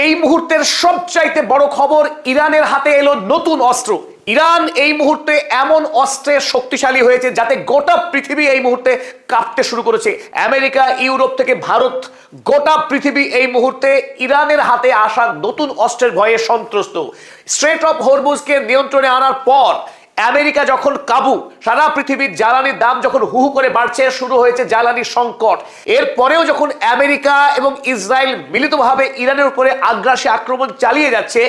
এই মুহূর্তের সবচাইতে বড় খবর, ইরানের হাতে এলো নতুন অস্ত্র। ইরান এই মুহূর্তে এমন অস্ত্রে শক্তিশালী হয়েছে যাতে গোটা পৃথিবী এই মুহূর্তে কাঁপতে শুরু করেছে। আমেরিকা, ইউরোপ থেকে ভারত, গোটা পৃথিবী এই মুহূর্তে ইরানের হাতে আসা নতুন অস্ত্রের ভয়ে সন্ত্রস্ত। স্ট্রেট অফ হরমুজকে নিয়ন্ত্রণে আনার পর আমেরিকা যখন কাবু, সারা পৃথিবীর জ্বালানির দাম যখন হু হু করে বাড়ছে, শুরু হয়েছে জ্বালানি সংকট। এরপরেও যখন আমেরিকা এবং ইসরায়েল মিলিতভাবে ইরানের উপরে আগ্রাসী আক্রমণ চালিয়ে যাচ্ছে,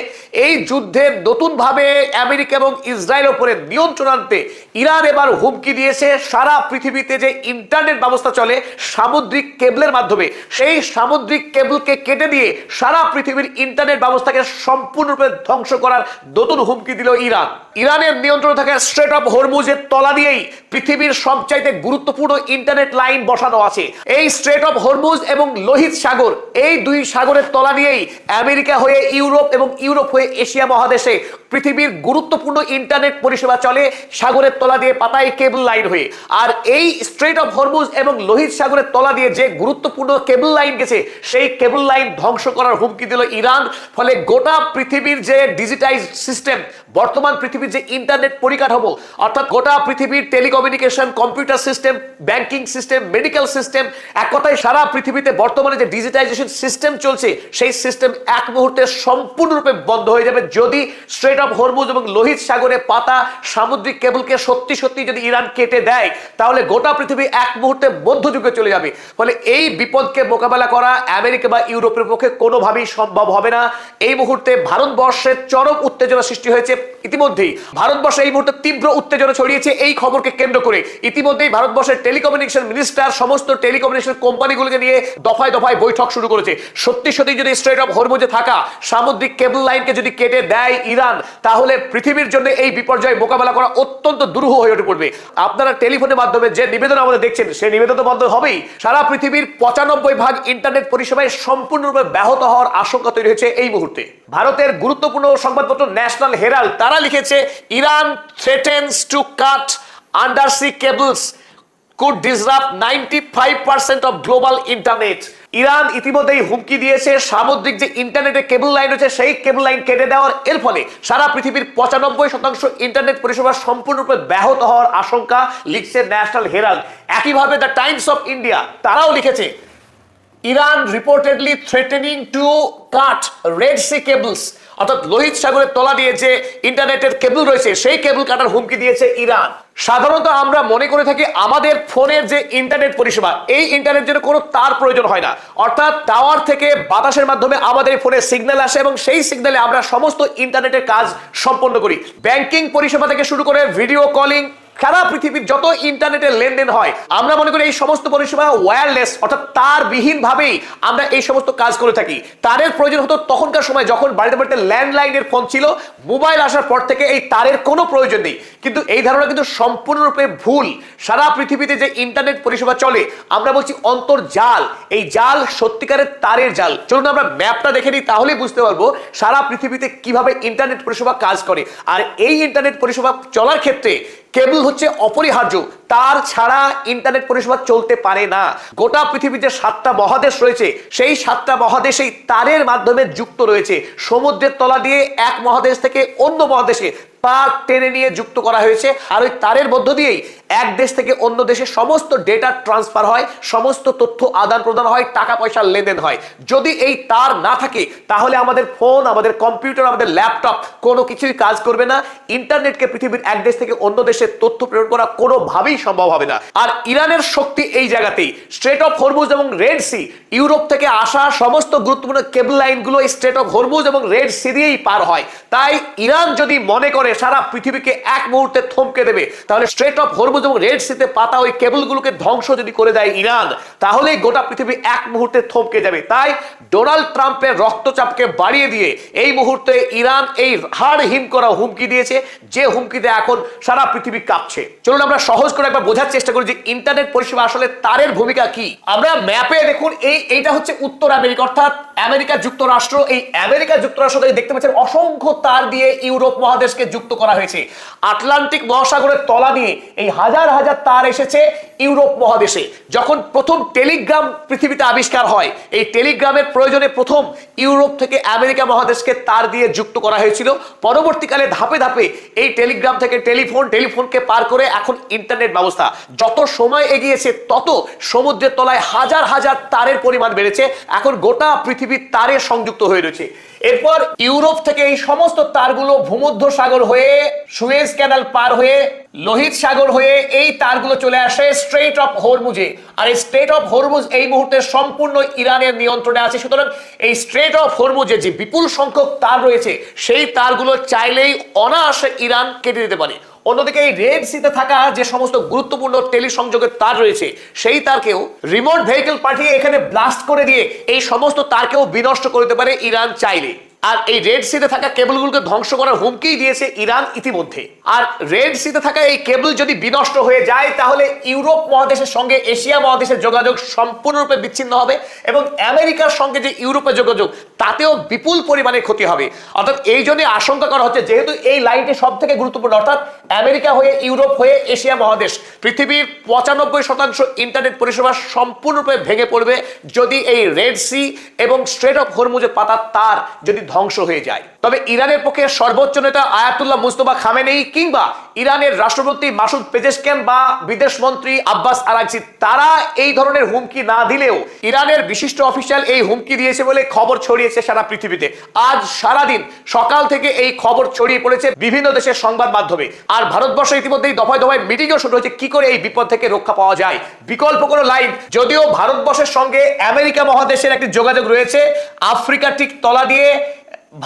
এই যুদ্ধে নতুনভাবে আমেরিকা এবং ইসরায়েলের উপরে নিয়ন্ত্রণ আনতে ইরান এবার হুমকি দিয়েছে সারা পৃথিবীতে যে ইন্টারনেট ব্যবস্থা চলে সামুদ্রিক কেবলের মাধ্যমে, সেই সামুদ্রিক কেবলকে কেটে দিয়ে সারা পৃথিবীর ইন্টারনেট ব্যবস্থাকে সম্পূর্ণরূপে ধ্বংস করার নতুন হুমকি দিল ইরান। ইরানের নিয়ন্ত্রণ স্ট্রেট অফ হরমুজের তলা দিয়েই পৃথিবীর সবচাইতে গুরুত্বপূর্ণ ইন্টারনেট লাইন বসানো আছে। এই স্ট্রেট অফ হরমুজ এবং লোহিত সাগর, এই দুই সাগরের তলা দিয়েই আমেরিকা হয়ে ইউরোপ এবং ইউরোপ হয়ে এশিয়া মহাদেশে পৃথিবীর গুরুত্বপূর্ণ ইন্টারনেট পরিষেবা চলে সাগরের তলা দিয়ে পাতায় কেবল লাইন হয়ে। আর এই স্ট্রেট অফ হরমুজ এবং লোহিত সাগরের তলা দিয়ে যে গুরুত্বপূর্ণ কেবল লাইন গেছে, সেই কেবল লাইন ধ্বংস করার হুমকি দিল ইরান। ফলে গোটা পৃথিবীর যে ডিজিটাইজ সিস্টেম, বর্তমান পৃথিবীর যে ইন্টারনেট পরিকাঠামো, অর্থাৎ গোটা পৃথিবীর telecommunication, computer system, banking system, medical system, এক কথায় সারা পৃথিবীতে বর্তমানে যে ডিজিটাইজেশন সিস্টেম চলছে, সেই সিস্টেম এক মুহূর্তে সম্পূর্ণরূপে বন্ধ হয়ে যাবে যদি স্ট্রেট অফ হরমুজ এবং লোহিত সাগরে পাতা সামুদ্রিক কেবলকে সত্যি সত্যি যদি ইরান কেটে দেয়, তাহলে গোটা পৃথিবী এক মুহূর্তে মধ্যযুগে চলে যাবে। ফলে এই বিপদকে মোকাবেলা করা আমেরিকা বা ইউরোপের পক্ষে কোনোভাবেই সম্ভব হবে না। এই মুহূর্তে ভারতবর্ষের চরম উত্তেজনা সৃষ্টি হয়েছে। ইতিমধ্যেই ভারতবর্ষে এই মুহূর্তে তীব্র উত্তেজনা ছড়িয়েছে এই খবরকে কেন্দ্র করে। ইতিমধ্যেই ভারতবর্ষের টেলিকমিউনিকেশন মিনিস্টার সমস্ত টেলিকমিউনিকেশন কোম্পানিগুলোকে নিয়ে দফায় দফায় বৈঠক শুরু করেছে। সত্যি সত্যি যদি স্ট্রেট অফ হরমুজে থাকা সামুদ্রিক কেবল লাইনকে যদি কেটে দেয় ইরান, তাহলে পৃথিবীর জন্য এই বিপর্যয় মোকাবেলা করা অত্যন্ত দুরূহ হয়ে উঠে পড়বে। আপনারা টেলিফোনের মাধ্যমে যে নিবেদন আমাদের দেখছেন, সেই নিবেদন তো বন্ধ হবেই। সারা পৃথিবীর 95% ইন্টারনেট পরিষেবায় সম্পূর্ণরূপে ব্যাহত হওয়ার আশঙ্কা তৈরি হয়েছে এই মুহূর্তে। ভারতের গুরুত্বপূর্ণ সংবাদপত্র ন্যাশনাল হেরাল্ড তারা লিখেছে, Iran threatens to cut undersea cables could disrupt 95% of global internet. Iran ইতিমধ্যেই হুমকি দিয়েছে সামুদ্রিক যে ইন্টারনেটের কেবল লাইন রয়েছে, সেই কেবল লাইন কেটে দেওয়ার এর ফলে সারা পৃথিবীর 95% ইন্টারনেট পরিষেবা সম্পূর্ণরূপে ব্যাহত হওয়ার আশঙ্কা, লিখছে ন্যাশনাল হেরাল্ড। একইভাবে দ্য টাইমস অফ ইন্ডিয়া তারাও লিখেছে, Iran reportedly threatening to cut Red Sea cables, অর্থাৎ লোহিত সাগরের তলা দিয়ে যে ইন্টারনেটের কেবল রয়েছে সেই কেবল কাটার হুমকি দিয়েছে ইরান। সাধারণত আমরা মনে করে থাকি আমাদের ফোনের যে ইন্টারনেট পরিষেবা, এই ইন্টারনেট জন্য কোনো তার প্রয়োজন হয় না, অর্থাৎ টাওয়ার থেকে বাতাসের মাধ্যমে আমাদের ফোনে সিগন্যাল আসে এবং সেই সিগন্যালে আমরা সমস্ত ইন্টারনেটের কাজ সম্পন্ন করি। ব্যাংকিং পরিষেবা থেকে শুরু করে ভিডিও কলিং, সারা পৃথিবীর যত ইন্টারনেটের লেনদেন হয়, আমরা মনে করি এই সমস্ত পরিষেবা ওয়্যারলেস, অর্থাৎ তারবিহীন ভাবেই আমরা এই সমস্ত কাজ করে থাকি। তারের প্রয়োজন হতো তখনকার সময় যখন বাড়িতে বাড়িতে ল্যান্ডলাইনের ফোন ছিল। মোবাইল আসার পর থেকে এই তারের কোনো প্রয়োজন নেই। কিন্তু এই ধারণা কিন্তু সম্পূর্ণরূপে ভুল। সারা পৃথিবীতে যে ইন্টারনেট পরিষেবা চলে, আমরা বলছি অন্তর্জাল, এই জাল সত্যিকারের তারের জাল। চলুন আমরা ম্যাপটা দেখে নিই, তাহলেই বুঝতে পারবো সারা পৃথিবীতে কিভাবে ইন্টারনেট পরিষেবা কাজ করে। আর এই ইন্টারনেট পরিষেবা চলার ক্ষেত্রে কেবল হচ্ছে অপরিহার্য, তার ছাড়া ইন্টারনেট পরিষেবা চলতে পারে না। গোটা পৃথিবীতে 7টা মহাদেশ রয়েছে, সেই 7টা মহাদেশেই তারের মাধ্যমে যুক্ত রয়েছে। সমুদ্রের তলা দিয়ে এক মহাদেশ থেকে অন্য মহাদেশে তার টেনে নিয়ে যুক্ত করা হয়েছে। আর ওই তারের মধ্য দিয়েই এক দেশ থেকে অন্য দেশে সমস্ত ডেটা ট্রান্সফার হয়, সমস্ত তথ্য আদান প্রদান হয়, টাকা পয়সার লেনদেন হয়। যদি এই তার না থাকে, তাহলে আমাদের ফোন, আমাদের কম্পিউটার, আমাদের ল্যাপটপ কোনো কিছুই কাজ করবে না। ইন্টারনেটকে পৃথিবীর এক দেশ থেকে অন্য দেশে তথ্য প্রেরণ করা কোনোভাবেই সম্ভব হবে না। আর ইরানের শক্তি এই জায়গাতেই। স্ট্রেট অফ হরমুজ এবং রেড সি, ইউরোপ থেকে আসা সমস্ত গুরুত্বপূর্ণ কেবল লাইনগুলো এই স্ট্রেট অফ হরমুজ এবং রেড সি দিয়েই পার হয়। তাই ইরান যদি মনে করে সারা পৃথিবীকে এক মুহূর্তে থমকে দেবে, তাহলে স্ট্রেট অফ হরমুজ এবং রেড সিতে পাতা ওই কেবলগুলোকে ধ্বংস যদি করে দেয় ইরান, তাহলে গোটা পৃথিবী এক মুহূর্তে থমকে যাবে। তাই ডোনাল্ড ট্রাম্পের রক্তচাপকে বাড়িয়ে দিয়ে এই মুহূর্তে ইরান এই হাড় হিম করা হুমকি দিয়েছে, যে হুমকিতে এখন সারা পৃথিবী কাঁপছে। চলুন আমরা সহজ করে একবার বোঝার চেষ্টা করি যে ইন্টারনেট পরিষেবা আসলে তারের ভূমিকা কি। আমরা ম্যাপে দেখুন, এইটা হচ্ছে উত্তর আমেরিকা, অর্থাৎ আমেরিকা যুক্তরাষ্ট্র। এই আমেরিকা যুক্তরাষ্ট্র দেখতে পাচ্ছেন অসংখ্য তার দিয়ে ইউরোপ মহাদেশকে যুক্ত করা হয়েছে। আটলান্টিক মহাসাগরের তলা দিয়ে এই হাজার হাজার তার এসেছে ইউরোপ মহাদেশে। যখন প্রথম টেলিগ্রাম পৃথিবীতে আবিষ্কার হয়, এই টেলিগ্রামের প্রয়োজনে প্রথম ইউরোপ থেকে আমেরিকা মহাদেশকে তার দিয়ে যুক্ত করা হয়েছিল। পরবর্তীকালে ধাপে ধাপে এই টেলিগ্রাম থেকে টেলিফোনকে পার করে এখন ইন্টারনেট ব্যবস্থা। যত সময় এগিয়েছে তত সমুদ্রের তলায় হাজার হাজার তারের পরিমাণ বেড়েছে। এখন গোটা পৃথিবী তারে সংযুক্ত হয়ে রয়েছে। এরপর ইউরোপ থেকে এই সমস্ত তারগুলো ভূমধ্য সাগর হয়ে, সুয়েজ ক্যানাল পার হয়ে, লোহিত সাগর হয়ে এই তারগুলো চলে আসে স্ট্রেট অফ হরমুজে। আর এই স্ট্রেট অফ হরমুজ এই মুহূর্তে সম্পূর্ণ ইরানের নিয়ন্ত্রণে আছে। সুতরাং এই স্ট্রেট অফ হরমুজে যে বিপুল সংখ্যক তার রয়েছে, সেই তারগুলো চাইলেই অনায়াসে ইরান কেটে দিতে পারে। অন্যদিকে এই রেড সিতে থাকা যে সমস্ত গুরুত্বপূর্ণ টেলিসংযোগের তার রয়েছে, সেই তারকেও রিমোট ভেহিকল পাঠিয়ে এখানে ব্লাস্ট করে দিয়ে এই সমস্ত তারকেও বিনষ্ট করে দিতে পারে ইরান চাইলে। আর এই রেড সিতে থাকা কেবলগুলোকে ধ্বংস করার হুমকি দিয়েছে ইরান ইতিমধ্যে। আর রেড সিতে থাকা এই কেবল যদি বিনষ্ট হয়ে যায়, তাহলে ইউরোপ মহাদেশের সঙ্গে এশিয়া মহাদেশের যোগাযোগ সম্পূর্ণরূপে বিচ্ছিন্ন হবে এবং আমেরিকার সঙ্গে যে ইউরোপের যোগাযোগ, তাতেও বিপুল পরিমাণে ক্ষতি হবে। অর্থাৎ এই জন্য আশঙ্কা করা হচ্ছে, যেহেতু এই লাইনটি সব থেকে গুরুত্বপূর্ণ, অর্থাৎ আমেরিকা হয়ে ইউরোপ হয়ে এশিয়া মহাদেশ, পৃথিবীর 95% ইন্টারনেট পরিষেবা সম্পূর্ণরূপে ভেঙে পড়বে যদি এই রেড সি এবং স্ট্রেট অফ হরমুজের পাতা তার যদি ধ্বংস হয়ে যায়। তবে ইরানের পক্ষে সর্বোচ্চ নেতা আয়াতুল্লাহ মুস্তফা খামেনেই কিংবা ইরানের রাষ্ট্রপতি মাসুদ পেজেশকিয়ান বা বিদেশ মন্ত্রী আব্বাস আরাগচি, তারা এই ধরনের হুমকি না দিলেও ইরানের বিশিষ্ট অফিসিয়াল এই হুমকি দিয়েছে বলে খবর ছড়িয়েছে সারা পৃথিবীতে। আজ সারাদিন সকাল থেকে এই খবর ছড়িয়ে পড়েছে বিভিন্ন দেশের সংবাদ মাধ্যমে। আর ভারতবর্ষে ইতিমধ্যেই দফায় দফায় মিটিংও শুরু হয়েছে কি করে এই বিপদ থেকে রক্ষা পাওয়া যায়। বিকল্প কোনো লাইন, যদিও ভারতবর্ষের সঙ্গে আমেরিকা মহাদেশের একটি যোগাযোগ রয়েছে, আফ্রিকা ঠিক তলা দিয়ে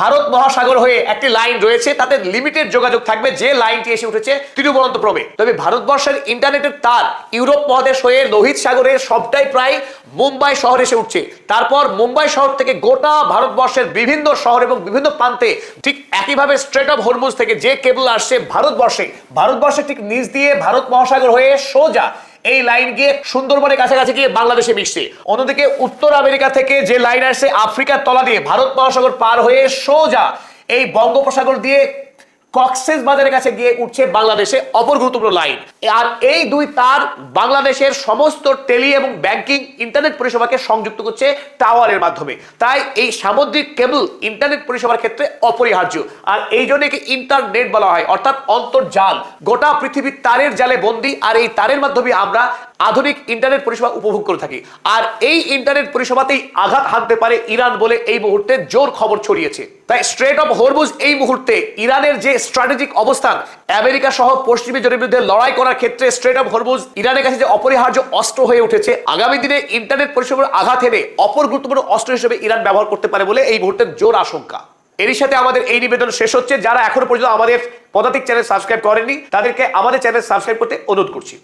ভারত মহাসাগর হয়ে একটি লাইন রয়েছে, তাতে লিমিটেড যোগাযোগ থাকবে, যে লাইনটি এসে উঠেছে তিরুবনন্তপুরমে। তবে ভারতবর্ষের ইন্টারনেটের তার ইউরোপ মহাদেশ হয়ে লোহিত সাগরে সবটাই প্রায় মুম্বাই শহরে এসে উঠছে। তারপর মুম্বাই শহর থেকে গোটা ভারতবর্ষের বিভিন্ন শহর এবং বিভিন্ন প্রান্তে ঠিক একইভাবে স্ট্রেট অফ হরমুজ থেকে যে কেবল আসছে ভারতবর্ষে ঠিক নিচ দিয়ে ভারত মহাসাগর হয়ে সোজা এই লাইন গিয়ে সুন্দরবনের কাছাকাছি গিয়ে বাংলাদেশে মিশছে। অন্যদিকে উত্তর আমেরিকা থেকে যে লাইন আসছে আফ্রিকার তলা দিয়ে ভারত মহাসাগর পার হয়ে সোজা এই বঙ্গোপসাগর দিয়ে কক্সেস বাজারের কাছে গিয়ে উঠছে বাংলাদেশে, অপর গুরুত্বপূর্ণ লাইন। আর এই দুই তার বাংলাদেশের সমস্ত টেলি এবং ব্যাংকিং ইন্টারনেট পরিষেবাকে সংযুক্ত করছে টাওয়ারের মাধ্যমে। তাই এই সামুদ্রিক কেবল ইন্টারনেট পরিষেবার ক্ষেত্রে অপরিহার্য। আর এই জন্য একে ইন্টারনেট বলা হয়, অর্থাৎ অন্তর্জাল। গোটা পৃথিবীর তারের জালে বন্দী, আর এই তারের মাধ্যমে আমরা আধুনিক ইন্টারনেট পরিষেবা উপভোগ করে থাকি। আর এই ইন্টারনেট পরিষেবাতেই আঘাত হানতে পারে ইরান বলে এই মুহূর্তে জোর খবর ছড়িয়েছে। তাই স্ট্রেট অফ হরমুজ এই মুহূর্তে ইরানের যে স্ট্র্যাটেজিক অবস্থান, আমেরিকা সহ পশ্চিমী জোটের বিরুদ্ধে লড়াই করার ক্ষেত্রে স্ট্রেট অফ হরমুজ ইরানের কাছে যে অপরিহার্য অস্ত্র হয়ে উঠেছে, আগামী দিনে ইন্টারনেট পরিষেবার আঘাত হেনে অপর গুরুত্বপূর্ণ অস্ত্র হিসেবে ইরান ব্যবহার করতে পারে বলে এই মুহূর্তে জোর আশঙ্কা। এরই সাথে আমাদের এই নিবেদন শেষ হচ্ছে। যারা এখনো পর্যন্ত আমাদের পদাতিক চ্যানেল সাবস্ক্রাইব করেননি, তাদেরকে আমাদের চ্যানেল সাবস্ক্রাইব করতে অনুরোধ করছি।